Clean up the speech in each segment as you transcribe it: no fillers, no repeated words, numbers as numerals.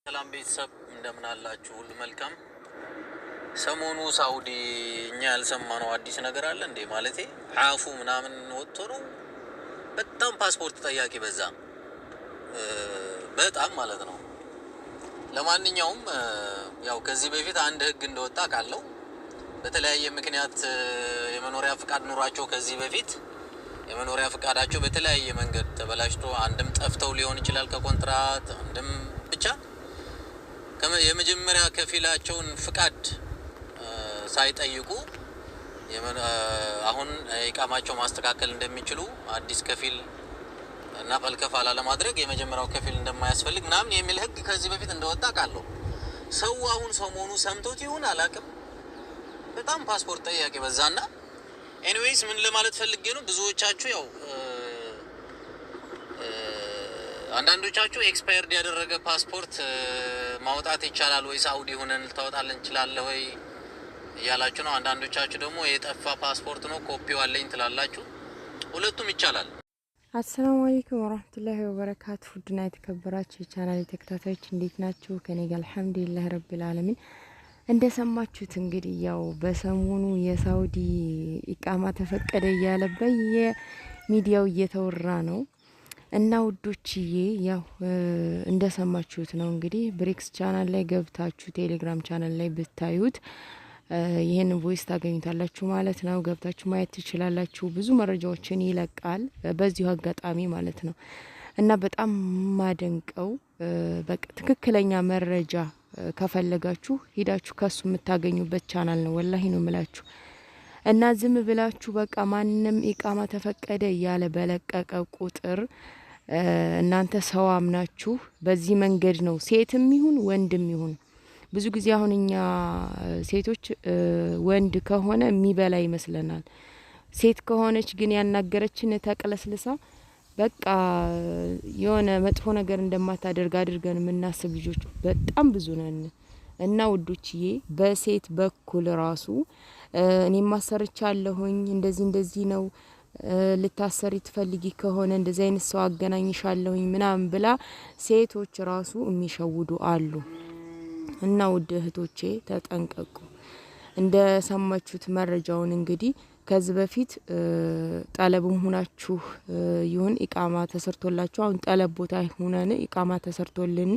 ሰላም ቤተሰብ እንደምን አላችሁ? ሁሉ መልካም። ሰሞኑ ሳውዲ እኛ ያልሰማነው አዲስ ነገር አለ እንዴ? ማለቴ አፉ ምናምን ወጥቶ ነው። በጣም ፓስፖርት ጠያቂ በዛ፣ በጣም ማለት ነው። ለማንኛውም ያው ከዚህ በፊት አንድ ህግ እንደወጣ ቃለው በተለያየ ምክንያት የመኖሪያ ፍቃድ ኑሯቸው ከዚህ በፊት የመኖሪያ ፍቃዳቸው በተለያየ መንገድ ተበላሽቶ አንድም ጠፍተው ሊሆን ይችላል ከኮንትራት አንድም ብቻ የመጀመሪያ ከፊላቸውን ፍቃድ ሳይጠይቁ አሁን ኢቃማቸው ማስተካከል እንደሚችሉ አዲስ ከፊል እና ፈልከፋላ ለማድረግ የመጀመሪያው ከፊል እንደማያስፈልግ ምናምን የሚል ህግ ከዚህ በፊት እንደወጣ ቃለው ሰው አሁን ሰሞኑ ሰምቶት ይሁን አላቅም በጣም ፓስፖርት ጠያቂ በዛና ኤኒዌይስ ምን ለማለት ፈልጌ ነው ብዙዎቻችሁ ያው አንዳንዶቻችሁ ኤክስፓየርድ ያደረገ ፓስፖርት ማውጣት ይቻላል ወይ ሳውዲ ሆነን ልታወጣለን እንችላለን ወይ ያላችሁ ነው። አንዳንዶቻችሁ ደግሞ የጠፋ ፓስፖርት ነው ኮፒው አለኝ ትላላችሁ። ሁለቱም ይቻላል። አሰላሙ አለይኩም ወራህመቱላሂ ወበረካቱ። ውድና የተከበራችሁ የቻናሌ ተከታታዮች እንዴት ናችሁ? ከኔ ጋር አልሐምዱሊላህ ረቢል ዓለሚን። እንደሰማችሁት እንግዲህ ያው በሰሞኑ የሳውዲ ኢቃማ ተፈቀደ እያለ በየሚዲያው እየተወራ ነው። እና ውዶችዬ ያው እንደሰማችሁት ነው እንግዲህ ብሬክስ ቻናል ላይ ገብታችሁ ቴሌግራም ቻናል ላይ ብታዩት ይሄን ቮይስ ታገኙታላችሁ ማለት ነው። ገብታችሁ ማየት ትችላላችሁ። ብዙ መረጃዎችን ይለቃል በዚሁ አጋጣሚ ማለት ነው። እና በጣም ማደንቀው በቃ ትክክለኛ መረጃ ከፈለጋችሁ ሄዳችሁ ከሱ የምታገኙበት ቻናል ነው። ወላሂ ነው የምላችሁ። እና ዝም ብላችሁ በቃ ማንንም ኢቃማ ተፈቀደ እያለ በለቀቀ ቁጥር እናንተ ሰው አምናችሁ በዚህ መንገድ ነው ሴትም ይሁን ወንድም ይሁን ብዙ ጊዜ አሁን እኛ ሴቶች ወንድ ከሆነ የሚበላ ይመስለናል። ሴት ከሆነች ግን ያናገረችን ተቀለስልሳ በቃ የሆነ መጥፎ ነገር እንደማታደርግ አድርገን የምናስብ ልጆች በጣም ብዙ ነን። እና ውዶችዬ በሴት በኩል ራሱ እኔ ማሰርቻለሁኝ እንደዚህ ነው ልታሰሪ ትፈልጊ ከሆነ እንደዚህ አይነት ሰው አገናኝሻለሁኝ ምናምን ብላ ሴቶች ራሱ የሚሸውዱ አሉ። እና ውድ እህቶቼ ተጠንቀቁ። እንደሰማችሁት መረጃውን እንግዲህ ከዚህ በፊት ጠለብም ሆናችሁ ይሁን ኢቃማ ተሰርቶላችሁ አሁን ጠለብ ቦታ ሆነን ኢቃማ ተሰርቶልን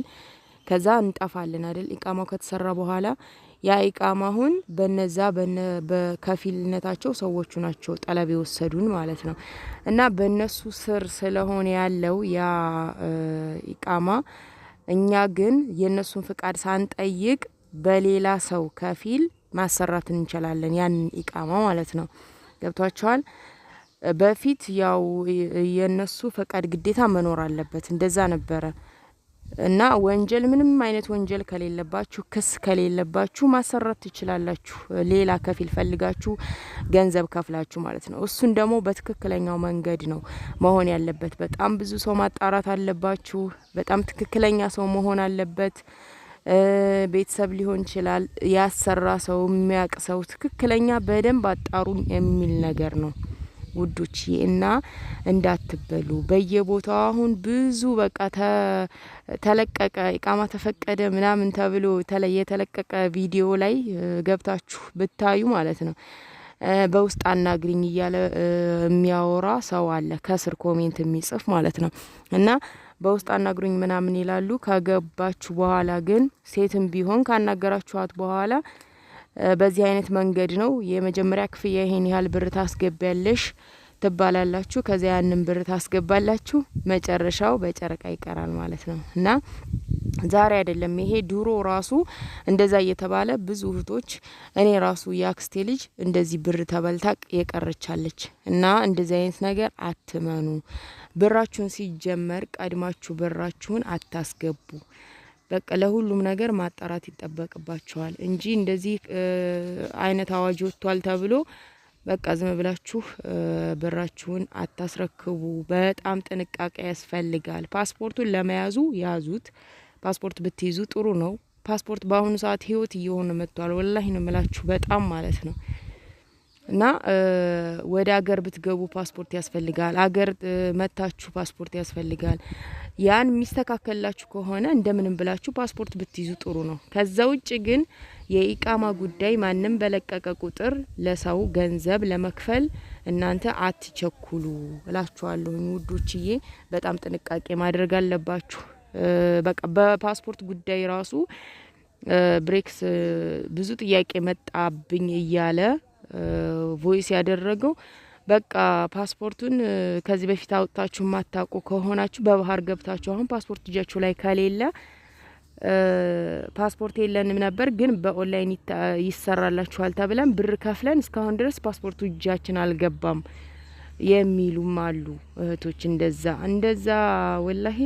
ከዛ እንጠፋለን አይደል? ኢቃማው ከተሰራ በኋላ ያ ኢቃማ አሁን በነዛ በከፊልነታቸው ሰዎቹ ናቸው ጠለብ የወሰዱን ማለት ነው። እና በእነሱ ስር ስለሆነ ያለው ያ ኢቃማ እኛ ግን የነሱን ፍቃድ ሳንጠይቅ በሌላ ሰው ከፊል ማሰራት እንችላለን ያን ኢቃማ ማለት ነው። ገብቷቸዋል። በፊት ያው የነሱ ፍቃድ ግዴታ መኖር አለበት እንደዛ ነበረ። እና ወንጀል ምንም አይነት ወንጀል ከሌለባችሁ ክስ ከሌለባችሁ ማሰራት ትችላላችሁ ሌላ ከፊል ፈልጋችሁ ገንዘብ ከፍላችሁ ማለት ነው። እሱን ደግሞ በትክክለኛው መንገድ ነው መሆን ያለበት። በጣም ብዙ ሰው ማጣራት አለባችሁ። በጣም ትክክለኛ ሰው መሆን አለበት። ቤተሰብ ሊሆን ይችላል ያሰራ ሰው የሚያውቅ ሰው ትክክለኛ በደንብ አጣሩኝ የሚል ነገር ነው ውዶች። እና እንዳትበሉ በየቦታው አሁን ብዙ በቃ ተለቀቀ ኢቃማ ተፈቀደ ምናምን ተብሎ የተለቀቀ ቪዲዮ ላይ ገብታችሁ ብታዩ ማለት ነው በውስጥ አናግሪኝ እያለ የሚያወራ ሰው አለ ከስር ኮሜንት የሚጽፍ ማለት ነው። እና በውስጥ አናግሩኝ ምናምን ይላሉ። ከገባችሁ በኋላ ግን ሴትም ቢሆን ካናገራችኋት በኋላ በዚህ አይነት መንገድ ነው የመጀመሪያ ክፍያ ይሄን ያህል ብር ታስገቢያለሽ ትባላላችሁ። ከዛ ያንን ብር ታስገባላችሁ። መጨረሻው በጨረቃ ይቀራል ማለት ነው። እና ዛሬ አይደለም ይሄ ድሮ ራሱ እንደዛ እየተባለ ብዙ እህቶች እኔ ራሱ ያክስቴ ልጅ እንደዚህ ብር ተበልታ የቀረቻለች። እና እንደዚህ አይነት ነገር አትመኑ። ብራችሁን ሲጀመር ቀድማችሁ ብራችሁን አታስገቡ። በቃ ለሁሉም ነገር ማጣራት ይጠበቅባችኋል እንጂ እንደዚህ አይነት አዋጅ ወጥቷል ተብሎ በቃ ዝም ብላችሁ ብራችሁን አታስረክቡ። በጣም ጥንቃቄ ያስፈልጋል። ፓስፖርቱን ለመያዙ ያዙት። ፓስፖርት ብትይዙ ጥሩ ነው። ፓስፖርት በአሁኑ ሰዓት ህይወት እየሆነ መጥቷል። ወላሂ ነው የምላችሁ በጣም ማለት ነው። እና ወደ ሀገር ብትገቡ ፓስፖርት ያስፈልጋል። ሀገር መታችሁ ፓስፖርት ያስፈልጋል። ያን የሚስተካከልላችሁ ከሆነ እንደምንም ብላችሁ ፓስፖርት ብትይዙ ጥሩ ነው። ከዛ ውጭ ግን የኢቃማ ጉዳይ ማንም በለቀቀ ቁጥር ለሰው ገንዘብ ለመክፈል እናንተ አትቸኩሉ እላችኋለሁ ውዶችዬ። በጣም ጥንቃቄ ማድረግ አለባችሁ። በቃ በፓስፖርት ጉዳይ ራሱ ብሬክስ ብዙ ጥያቄ መጣብኝ እያለ ቮይስ ያደረገው በቃ ፓስፖርቱን ከዚህ በፊት አውጥታችሁ ማታውቁ ከሆናችሁ በባህር ገብታችሁ አሁን ፓስፖርት እጃችሁ ላይ ከሌለ ፓስፖርት የለንም ነበር ግን በኦንላይን ይሰራላችኋል ተብለን ብር ከፍለን እስካሁን ድረስ ፓስፖርቱ እጃችን አልገባም የሚሉም አሉ እህቶች። እንደዛ ወላሂ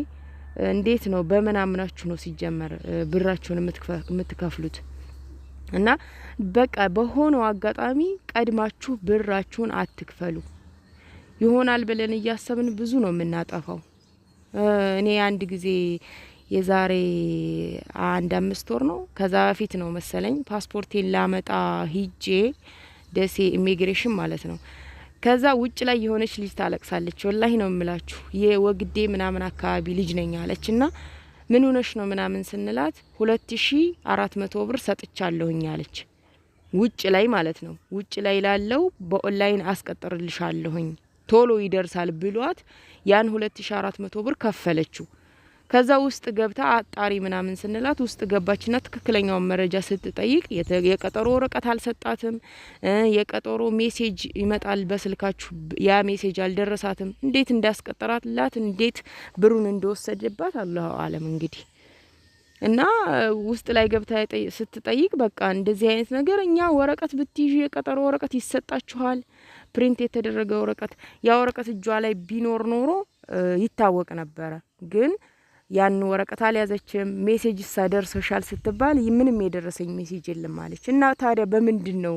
እንዴት ነው በመናምናችሁ ነው ሲጀመር ብራችሁን የምትከፍሉት? እና በቃ በሆነው አጋጣሚ ቀድማችሁ ብራችሁን አትክፈሉ። ይሆናል ብለን እያሰብን ብዙ ነው የምናጠፋው። እኔ አንድ ጊዜ የዛሬ 5 ወር ነው ከዛ በፊት ነው መሰለኝ ፓስፖርቴን ላመጣ ሂጄ ደሴ ኢሚግሬሽን ማለት ነው። ከዛ ውጭ ላይ የሆነች ልጅ ታለቅሳለች። ወላሂ ነው የምላችሁ የወግዴ ምናምን አካባቢ ልጅ ነኝ አለችና ምን ሆነሽ ነው ምናምን ስንላት 2400 ብር ሰጥቻለሁኝ አለች። ውጭ ላይ ማለት ነው። ውጭ ላይ ላለው በኦንላይን አስቀጥርልሻለሁኝ ቶሎ ይደርሳል ብሏት ያን 2400 ብር ከፈለችው። ከዛ ውስጥ ገብታ አጣሪ ምናምን ስንላት ውስጥ ገባችና ትክክለኛውን መረጃ ስትጠይቅ የቀጠሮ ወረቀት አልሰጣትም። የቀጠሮ ሜሴጅ ይመጣል በስልካችሁ ያ ሜሴጅ አልደረሳትም። እንዴት እንዳስቀጠራላት እንዴት ብሩን እንደወሰደባት አላሁ አለም እንግዲህ። እና ውስጥ ላይ ገብታ ስትጠይቅ በቃ እንደዚህ አይነት ነገር እኛ ወረቀት ብትይዥ የቀጠሮ ወረቀት ይሰጣችኋል፣ ፕሪንት የተደረገ ወረቀት ያ ወረቀት እጇ ላይ ቢኖር ኖሮ ይታወቅ ነበረ ግን ያን ወረቀት አልያዘችም። ሜሴጅ ሳደርሰሻል ስትባል ምንም የደረሰኝ ሜሴጅ የለም አለች። እና ታዲያ በምንድን ነው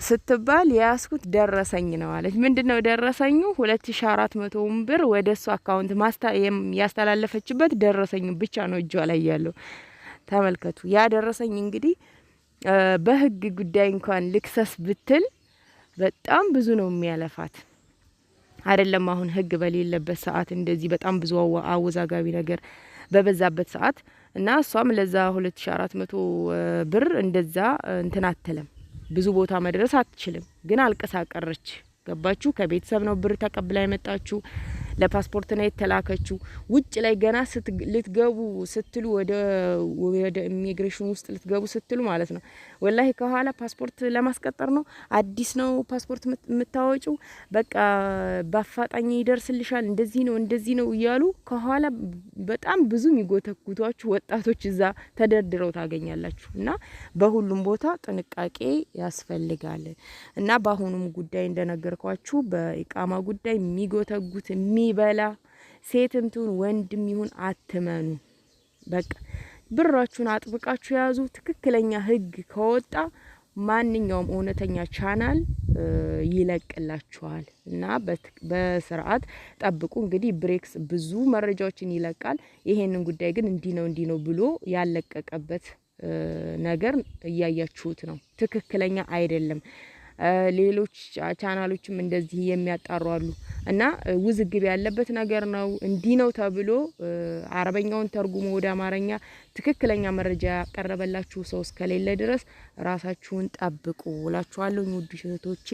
ስትባል ያስኩት ደረሰኝ ነው አለች። ምንድነው ደረሰኙ? 2400 ብር ወደ እሱ አካውንት ያስተላለፈችበት ደረሰኝ ብቻ ነው እጇ ላይ ያለው። ተመልከቱ። ያ ደረሰኝ እንግዲህ በህግ ጉዳይ እንኳን ልክሰስ ብትል በጣም ብዙ ነው የሚያለፋት። አይደለም አሁን ህግ በሌለበት ሰዓት እንደዚህ በጣም ብዙ አወዛጋቢ ነገር በበዛበት ሰዓት እና እሷም ለዛ 2400 ብር እንደዛ እንትን አትልም። ብዙ ቦታ መድረስ አትችልም። ግን አልቀሳቀረች። ገባችሁ? ከቤተሰብ ነው ብር ተቀብላ የመጣችሁ። ለፓስፖርት ነው የተላከችው። ውጭ ላይ ገና ልትገቡ ስትሉ ወደ ኢሚግሬሽን ውስጥ ልትገቡ ስትሉ ማለት ነው ወላሂ ከኋላ ፓስፖርት ለማስቀጠር ነው አዲስ ነው ፓስፖርት የምታወጪው በቃ በአፋጣኝ ይደርስልሻል እንደዚህ ነው እያሉ ከኋላ በጣም ብዙ የሚጎተጉቷችሁ ወጣቶች እዛ ተደርድረው ታገኛላችሁ። እና በሁሉም ቦታ ጥንቃቄ ያስፈልጋል። እና በአሁኑም ጉዳይ እንደነገርኳችሁ በኢቃማ ጉዳይ የሚጎተጉት የሚበላ ሴትም ትሁን ወንድም ይሁን አትመኑ። በቃ ብራችሁን አጥብቃችሁ ያዙ። ትክክለኛ ህግ ከወጣ ማንኛውም እውነተኛ ቻናል ይለቅላችኋል እና በስርዓት ጠብቁ። እንግዲህ ብሬክስ ብዙ መረጃዎችን ይለቃል። ይሄንን ጉዳይ ግን እንዲህ ነው ብሎ ያለቀቀበት ነገር እያያችሁት ነው። ትክክለኛ አይደለም። ሌሎች ቻናሎችም እንደዚህ የሚያጣሩ አሉ እና ውዝግብ ያለበት ነገር ነው። እንዲህ ነው ተብሎ አረበኛውን ተርጉሞ ወደ አማርኛ ትክክለኛ መረጃ ያቀረበላችሁ ሰው እስከሌለ ድረስ ራሳችሁን ጠብቁ እላችኋለሁ። ውድ እህቶቼ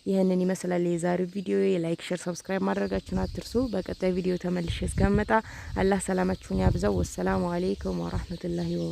ይህንን ይመስላል የዛሬው ቪዲዮ። ላይክ፣ ሼር፣ ሰብስክራይብ ማድረጋችሁን አትርሱ። በቀጣይ ቪዲዮ ተመልሼ እስከመጣ አላህ ሰላማችሁን ያብዛው። ወሰላሙ አለይኩም ወራህመቱላሂ ወበረካቱ።